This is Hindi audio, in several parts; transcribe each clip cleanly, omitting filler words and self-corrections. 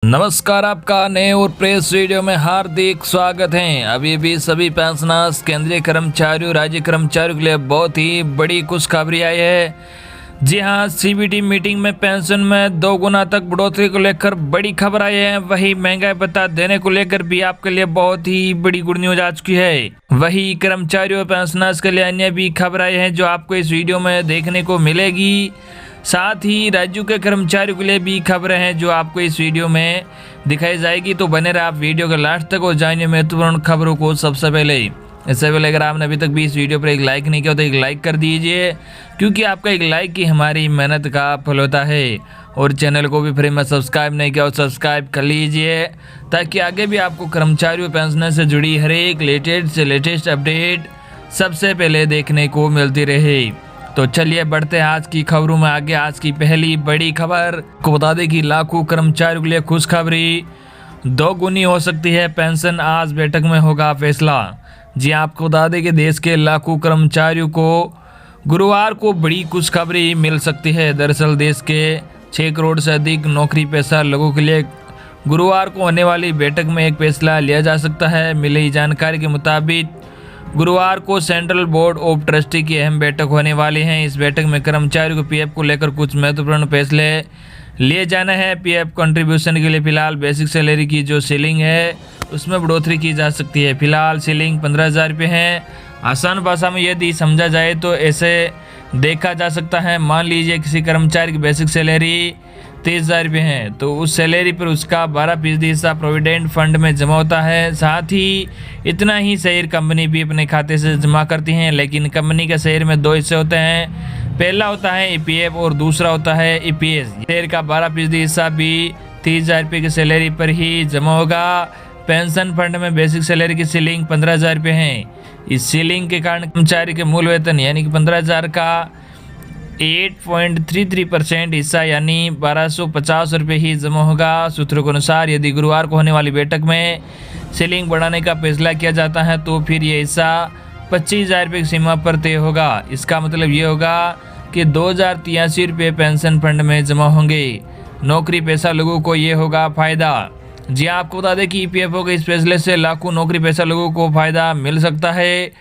नमस्कार, आपका नए और प्रेस वीडियो में हार्दिक स्वागत है। अभी भी सभी पेंशनर्स, केंद्रीय कर्मचारियों, राज्य कर्मचारियों के लिए बहुत ही बड़ी खुशखबरी आई है। जी हां, सीबीटी मीटिंग में पेंशन में 2 गुना तक बढ़ोतरी को लेकर बड़ी खबर आई है। वही महंगाई भत्ता देने को लेकर भी आपके लिए बहुत ही बड़ी गुड न्यूज आ चुकी है। वही कर्मचारियों और पेंशनर्स के लिए अन्य भी खबर आई है जो आपको इस वीडियो में देखने को मिलेगी। साथ ही राज्यों के कर्मचारियों के लिए भी खबरें हैं जो आपको इस वीडियो में दिखाई जाएगी। तो बने रहे आप वीडियो के लास्ट तक और जानिए महत्वपूर्ण खबरों को सबसे पहले। इससे पहले अगर आपने अभी तक भी इस वीडियो पर एक लाइक नहीं किया तो एक लाइक कर दीजिए, क्योंकि आपका एक लाइक ही हमारी मेहनत का फल होता है। और चैनल को भी फ्री में सब्सक्राइब नहीं किया और सब्सक्राइब कर लीजिए, ताकि आगे भी आपको कर्मचारियों पेंशनर से जुड़ी हर एक लेटेस्ट अपडेट सबसे पहले देखने को मिलती रहे। तो चलिए बढ़ते हैं आज की खबरों में आगे। आज की पहली बड़ी खबर को बता दें कि लाखों कर्मचारियों के लिए खुशखबरी, 2 गुनी हो सकती है पेंशन, आज बैठक में होगा फैसला। जी आपको बता दें कि देश के लाखों कर्मचारियों को गुरुवार को बड़ी खुशखबरी मिल सकती है। दरअसल देश के 6 करोड़ से अधिक नौकरी पेशा लोगों के लिए गुरुवार को होने वाली बैठक में एक फैसला लिया जा सकता है। मिली जानकारी के मुताबिक गुरुवार को सेंट्रल बोर्ड ऑफ ट्रस्टी की अहम बैठक होने वाली है। इस बैठक में कर्मचारियों को पीएफ को लेकर कुछ महत्वपूर्ण फैसले लिए जाने हैं। पीएफ कंट्रीब्यूशन के लिए फिलहाल बेसिक सैलरी की जो सीलिंग है उसमें बढ़ोतरी की जा सकती है। फिलहाल सीलिंग 15,000 रुपये है। आसान भाषा में यदि समझा जाए तो ऐसे देखा जा सकता है, मान लीजिए किसी कर्मचारी की बेसिक सैलरी 30,000 रुपये है, तो उस सैलरी पर उसका 12% हिस्सा प्रोविडेंट फंड में जमा होता है। साथ ही इतना ही शेयर कंपनी भी अपने खाते से जमा करती हैं, लेकिन कंपनी के शेयर में 2 हिस्से होते हैं। पहला होता है ईपीएफ और दूसरा होता है ईपीएस। शेयर का 12% हिस्सा भी 30,000 रुपये की सैलरी पर ही जमा होगा। पेंशन फंड में बेसिक सैलरी की सीलिंग 15,000 रुपये है। इस सीलिंग के कारण कर्मचारी के मूल वेतन यानी कि 15,000 का 8.33% हिस्सा यानी 1250 रुपये ही जमा होगा। सूत्रों के अनुसार यदि गुरुवार को होने वाली बैठक में सीलिंग बढ़ाने का फैसला किया जाता है तो फिर ये हिस्सा 25,000 रुपये की सीमा पर तय होगा। इसका मतलब ये होगा कि 2,083 रुपये पेंशन फंड में जमा होंगे। नौकरी पेशा लोगों को ये होगा फायदा। जी आपको बता दें कि ईपीएफओ के इस फैसले से लाखों नौकरी पेशा लोगों को फायदा मिल सकता है।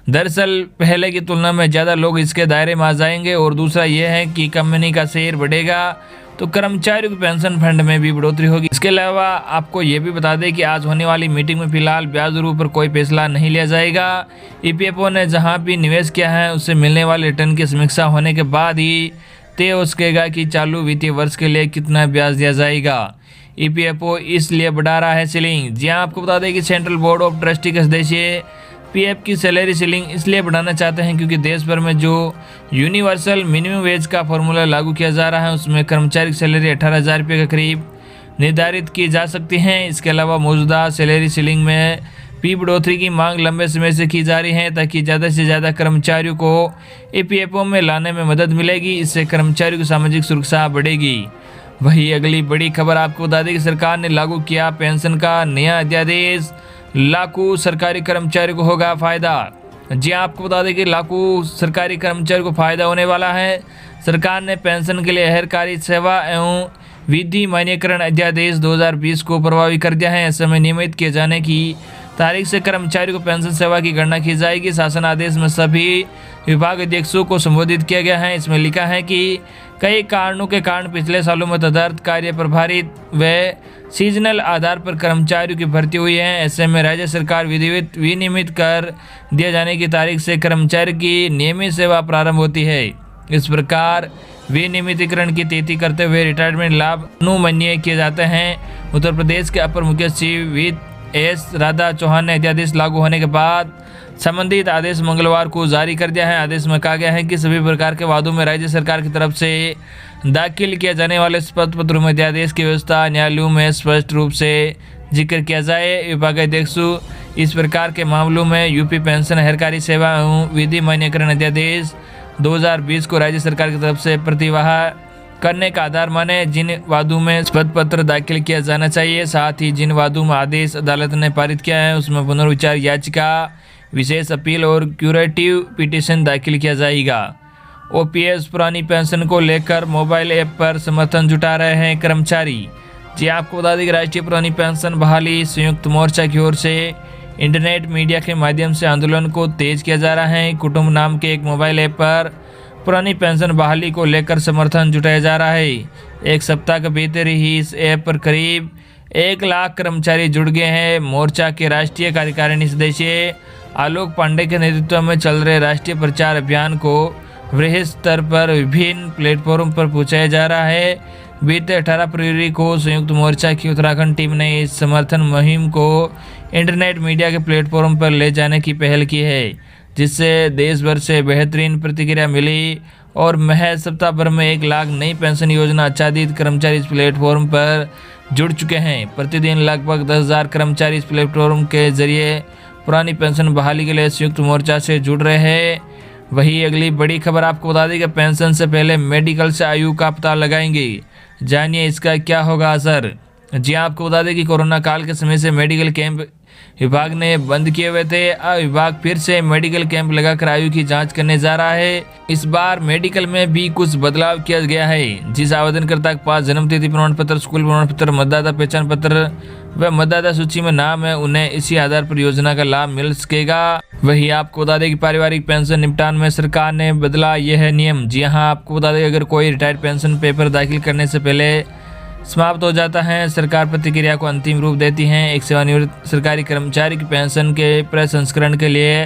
दरअसल पहले की तुलना में ज़्यादा लोग इसके दायरे में आ जाएंगे। और दूसरा यह है कि कंपनी का शेयर बढ़ेगा तो कर्मचारियों के पेंशन फंड में भी बढ़ोतरी होगी। इसके अलावा आपको ये भी बता दें कि आज होने वाली मीटिंग में फिलहाल ब्याज दरों पर कोई फैसला नहीं लिया जाएगा। ईपीएफओ ने जहां भी निवेश किया है उससे मिलने वाले रिटर्न की समीक्षा होने के बाद ही तय हो सकेगा कि चालू वित्तीय वर्ष के लिए कितना ब्याज दिया जाएगा। ईपीएफओ इसलिए बढ़ा रहा है सीलिंग। जी आपको बता दें कि सेंट्रल बोर्ड ऑफ ट्रस्टी के सदस्य पीएफ की सैलरी सीलिंग इसलिए बढ़ाना चाहते हैं क्योंकि देश भर में जो यूनिवर्सल मिनिमम वेज का फॉर्मूला लागू किया जा रहा है उसमें कर्मचारी की सैलरी 18,000 रुपये के करीब निर्धारित की जा सकती है। इसके अलावा मौजूदा सैलरी सीलिंग में भी बढ़ोतरी की मांग लंबे समय से की जा रही है ताकि ज़्यादा से ज़्यादा कर्मचारियों को ईपीएफओ में लाने में मदद मिलेगी। इससे कर्मचारियों की सामाजिक सुरक्षा बढ़ेगी। वही अगली बड़ी खबर आपको बता दें कि सरकार ने लागू किया पेंशन का नया अध्यादेश, लाखों सरकारी कर्मचारियों को होगा फायदा। जी आपको बता दें कि लाखों सरकारी कर्मचारियों को फायदा होने वाला है। सरकार ने पेंशन के लिए अहरकारी सेवा एवं विधि मान्यकरण अध्यादेश 2020 को प्रभावी कर दिया है। ऐसे में नियमित किए जाने की तारीख से कर्मचारियों को पेंशन सेवा की गणना की जाएगी। शासन आदेश में सभी विभाग अध्यक्षों को संबोधित किया गया है। इसमें लिखा है कि कई कारणों के कारण पिछले सालों में तदर्थ कार्य प्रभारित व सीजनल आधार पर कर्मचारियों की भर्ती हुई है। ऐसे में राज्य सरकार विधिवत विनियमित कर दिए जाने की तारीख से कर्मचारी की नियमित सेवा प्रारंभ होती है। इस प्रकार विनियमितीकरण की तिथि करते हुए रिटायरमेंट लाभ अनुमन्य किए जाते हैं। उत्तर प्रदेश के अपर मुख्य सचिव वित्त एस राधा चौहान ने अध्यादेश लागू होने के बाद संबंधित आदेश मंगलवार को जारी कर दिया है। आदेश में कहा गया है कि सभी प्रकार के वादों में राज्य सरकार की तरफ से दाखिल किए जाने वाले शपथ पत्रों में अध्यादेश की व्यवस्था न्यायालयों में स्पष्ट रूप से जिक्र किया जाए। विभागाध्यक्षों इस प्रकार के मामलों में यूपी पेंशन अहरकारी सेवा एवं विधि मान्यकरण अध्यादेश 2020 को राज्य सरकार की तरफ से प्रतिवाह करने का आधार माने। जिन वादों में शपथ पत्र दाखिल किया जाना चाहिए, साथ ही जिन वादों में आदेश अदालत ने पारित किया है उसमें पुनर्विचार याचिका, विशेष अपील और क्यूरेटिव पिटीशन दाखिल किया जाएगा। ओपीएस पुरानी पेंशन को लेकर मोबाइल ऐप पर समर्थन जुटा रहे हैं कर्मचारी। जी आपको बता दें कि राष्ट्रीय पुरानी पेंशन बहाली संयुक्त मोर्चा की ओर से इंटरनेट मीडिया के माध्यम से आंदोलन को तेज किया जा रहा है। कुटुंब नाम के एक मोबाइल ऐप पर पुरानी पेंशन बहाली को लेकर समर्थन जुटाया जा रहा है। एक सप्ताह के भीतर ही इस ऐप पर करीब 1 लाख कर्मचारी जुड़ गए हैं। मोर्चा के राष्ट्रीय कार्यकारिणी सदस्य आलोक पांडे के नेतृत्व में चल रहे राष्ट्रीय प्रचार अभियान को वृहद स्तर पर विभिन्न प्लेटफॉर्म पर पहुंचाया जा रहा है। बीते 18 फरवरी को संयुक्त मोर्चा की उत्तराखंड टीम ने इस समर्थन मुहिम को इंटरनेट मीडिया के प्लेटफॉर्म पर ले जाने की पहल की है, जिससे देश भर से बेहतरीन प्रतिक्रिया मिली और महज सप्ताह भर में 1 लाख नई पेंशन योजना आच्छादित कर्मचारी इस प्लेटफॉर्म पर जुड़ चुके हैं। प्रतिदिन लगभग 10,000 कर्मचारी इस प्लेटफॉर्म के जरिए पुरानी पेंशन बहाली के लिए संयुक्त मोर्चा से जुड़ रहे हैं। वही अगली बड़ी खबर आपको बता दें कि पेंशन से पहले मेडिकल से आयु का पता लगाएंगे, जानिए इसका क्या होगा असर। जी आपको बता दें कि कोरोना काल के समय से मेडिकल कैंप विभाग ने बंद किए हुए थे। अब विभाग फिर से मेडिकल कैंप लगाकर आयु की जांच करने जा रहा है। इस बार मेडिकल में भी कुछ बदलाव किया गया है। जिस आवेदनकर्ता के पास जन्म तिथि प्रमाण पत्र, स्कूल प्रमाण पत्र, मतदाता पहचान पत्र व मतदाता सूची में नाम है, उन्हें इसी आधार पर योजना का लाभ मिल सकेगा। वही आपको बता दें कि पारिवारिक पेंशन निपटान में सरकार ने बदला यह नियम। जी हाँ, आपको बता दें अगर कोई रिटायर्ड पेंशन पेपर दाखिल करने से पहले समाप्त हो जाता है, सरकार प्रतिक्रिया को अंतिम रूप देती है। एक सेवानिवृत्त सरकारी कर्मचारी की पेंशन के प्रसंस्करण के लिए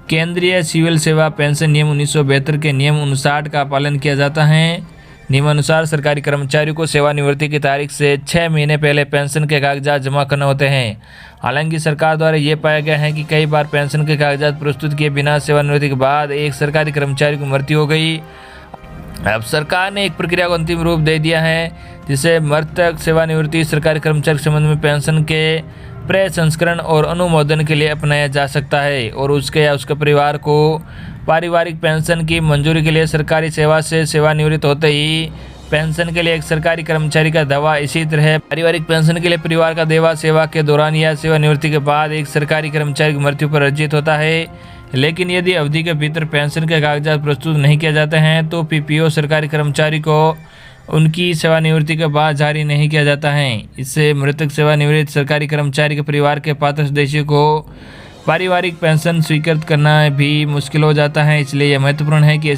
केंद्रीय सिविल सेवा पेंशन नियम 1972 के नियम 59 का पालन किया जाता है। नियमानुसार सरकारी कर्मचारियों को सेवानिवृत्ति की तारीख से 6 महीने पहले पेंशन के कागजात जमा करने होते हैं। हालांकि सरकार द्वारा ये पाया गया है कि कई बार पेंशन के कागजात प्रस्तुत किए बिना सेवानिवृत्ति के बाद एक सरकारी कर्मचारी की मृत्यु हो गई। अब सरकार ने एक प्रक्रिया को अंतिम रूप दे दिया है, जिसे मृतक सेवानिवृत्ति सरकारी कर्मचारी के संबंध में पेंशन के प्रसंस्करण और अनुमोदन के लिए अपनाया जा सकता है और उसके या उसके परिवार को पारिवारिक पेंशन की मंजूरी के लिए सरकारी सेवा से सेवानिवृत्त होते ही पेंशन के लिए एक सरकारी कर्मचारी का दावा, इसी तरह पारिवारिक पेंशन के लिए परिवार का दावा सेवा के दौरान या सेवानिवृत्ति के बाद एक सरकारी कर्मचारी की मृत्यु पर अर्जित होता है। लेकिन यदि अवधि के भीतर पेंशन के कागजात प्रस्तुत नहीं किए जाते हैं तो पीपीओ सरकारी कर्मचारी को उनकी सेवानिवृत्ति के बाद जारी नहीं किया जाता है। इससे मृतक सेवानिवृत्त सरकारी कर्मचारी के परिवार के पात्र सदस्यों को पारिवारिक पेंशन स्वीकृत करना भी मुश्किल हो जाता है। इसलिए यह महत्वपूर्ण है कि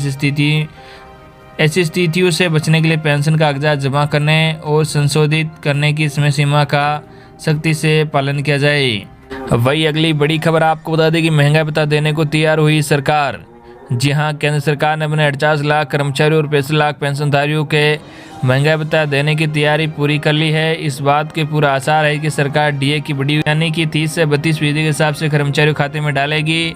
ऐसी स्थितियों से बचने के लिए पेंशन कागजात जमा करने और संशोधित करने की समय सीमा का सख्ती से पालन किया जाए। वही अगली बड़ी खबर आपको बता दें कि महंगाई भत्ता देने को तैयार हुई सरकार। जी हां, केंद्र सरकार ने अपने 48 लाख कर्मचारियों और 65 लाख पेंशनधारियों के महंगाई भत्ता देने की तैयारी पूरी कर ली है। इस बात के पूरा आसार है कि सरकार डीए की बढ़ी यानी कि 30 से 32% के हिसाब से कर्मचारियों खाते में डालेगी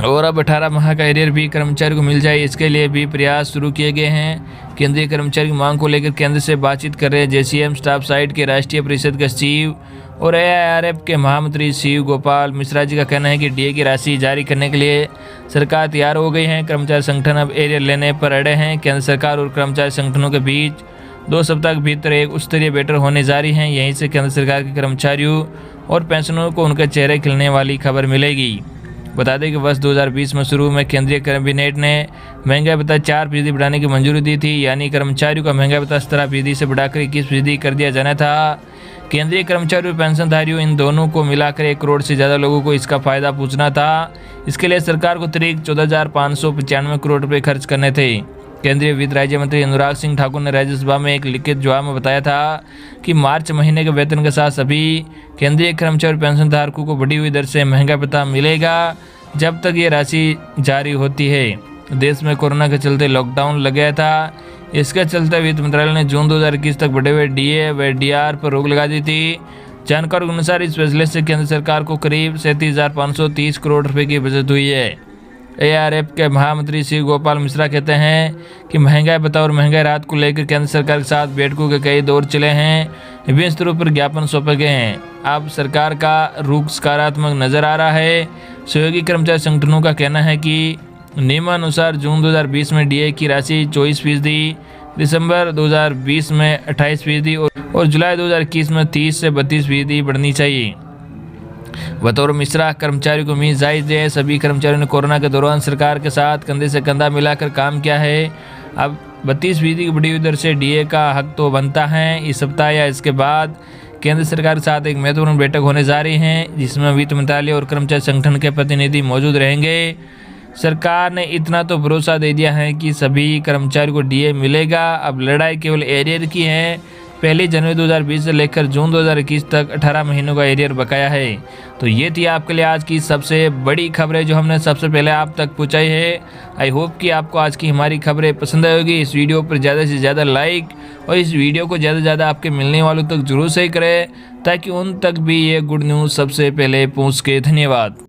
और अब 18 माह का एरियर भी कर्मचारी को मिल जाए, इसके लिए भी प्रयास शुरू किए गए हैं। केंद्रीय कर्मचारी की मांग को लेकर केंद्र से बातचीत कर रहे जेसीएम स्टाफ साइट के राष्ट्रीय परिषद के सचिव और एआईआरएफ के महामंत्री शिव गोपाल मिश्रा जी का कहना है कि डीए की राशि जारी करने के लिए सरकार तैयार हो गई है। कर्मचारी संगठन अब एरियर लेने पर अड़े हैं। केंद्र सरकार और कर्मचारी संगठनों के बीच 2 सप्ताह के भीतर एक उच्च स्तरीय बैठक होने जा रही है। यहीं से केंद्र सरकार के कर्मचारियों और पेंशनरों को उनके चेहरे खिलने वाली खबर मिलेगी। बता दें कि वर्ष 2020 में शुरू में केंद्रीय कैबिनेट ने महंगाई भत्ता 4% बढ़ाने की मंजूरी दी थी, यानी कर्मचारियों का महंगाई भत्ता 17% से बढ़ाकर 21% कर दिया जाना था। केंद्रीय कर्मचारी और पेंशनधारियों इन दोनों को मिलाकर 1 करोड़ से ज़्यादा लोगों को इसका फायदा पहुंचना था। इसके लिए सरकार को अतिरिक्त 14,595 करोड़ रुपये खर्च करने थे। केंद्रीय वित्त राज्य मंत्री अनुराग सिंह ठाकुर ने राज्यसभा में एक लिखित जवाब में बताया था कि मार्च महीने के वेतन के साथ सभी केंद्रीय कर्मचारी पेंशनधारकों को बढ़ी हुई दर से महंगा भत्ता मिलेगा जब तक ये राशि जारी होती है। देश में कोरोना के चलते लॉकडाउन लग गया था। इसके चलते वित्त मंत्रालय ने जून 2021 तक बढ़े हुए डीए व डीआर पर रोक लगा दी थी। जानकारों के अनुसार इस फैसले से केंद्र सरकार को करीब 37,530 करोड़ रुपए की बचत हुई है। एआरएफ के महामंत्री शिव गोपाल मिश्रा कहते हैं कि महंगाई भत्ता और महंगाई राहत को लेकर केंद्र सरकार के साथ बैठकों के कई दौर चले हैं, विभिन्न स्तरों पर ज्ञापन सौंपे गए हैं। अब सरकार का रुख सकारात्मक नजर आ रहा है। सहयोगी कर्मचारी संगठनों का कहना है कि नियमानुसार जून 2020 में डीए की राशि 24%, दिसंबर 2020 में 28% और जुलाई 2021 में 30 से 32% बढ़नी चाहिए। बतौर मिश्रा कर्मचारियों को उम्मीद जाहिर है सभी कर्मचारियों ने कोरोना के दौरान सरकार के साथ कंधे से कंधा मिलाकर काम किया है। अब 32% की बढ़ी हुई दर से डीए का हक तो बनता है। इस सप्ताह या इसके बाद केंद्र सरकार के साथ एक महत्वपूर्ण बैठक होने जा रही है, जिसमें वित्त मंत्रालय और कर्मचारी संगठन के प्रतिनिधि मौजूद रहेंगे। सरकार ने इतना तो भरोसा दे दिया है कि सभी कर्मचारियों को डीए मिलेगा। अब लड़ाई केवल एरियर की है। 1 जनवरी 2020 से लेकर जून 2021 तक 18 महीनों का एरियर बकाया है। तो ये थी आपके लिए आज की सबसे बड़ी खबरें जो हमने सबसे पहले आप तक पहुंचाई है। आई होप कि आपको आज की हमारी खबरें पसंद आई होगी। इस वीडियो पर ज़्यादा से ज़्यादा लाइक और इस वीडियो को ज़्यादा से ज़्यादा आपके मिलने वालों तक जरूर शेयर करें, ताकि उन तक भी ये गुड न्यूज़ सबसे पहले पहुँच के। धन्यवाद।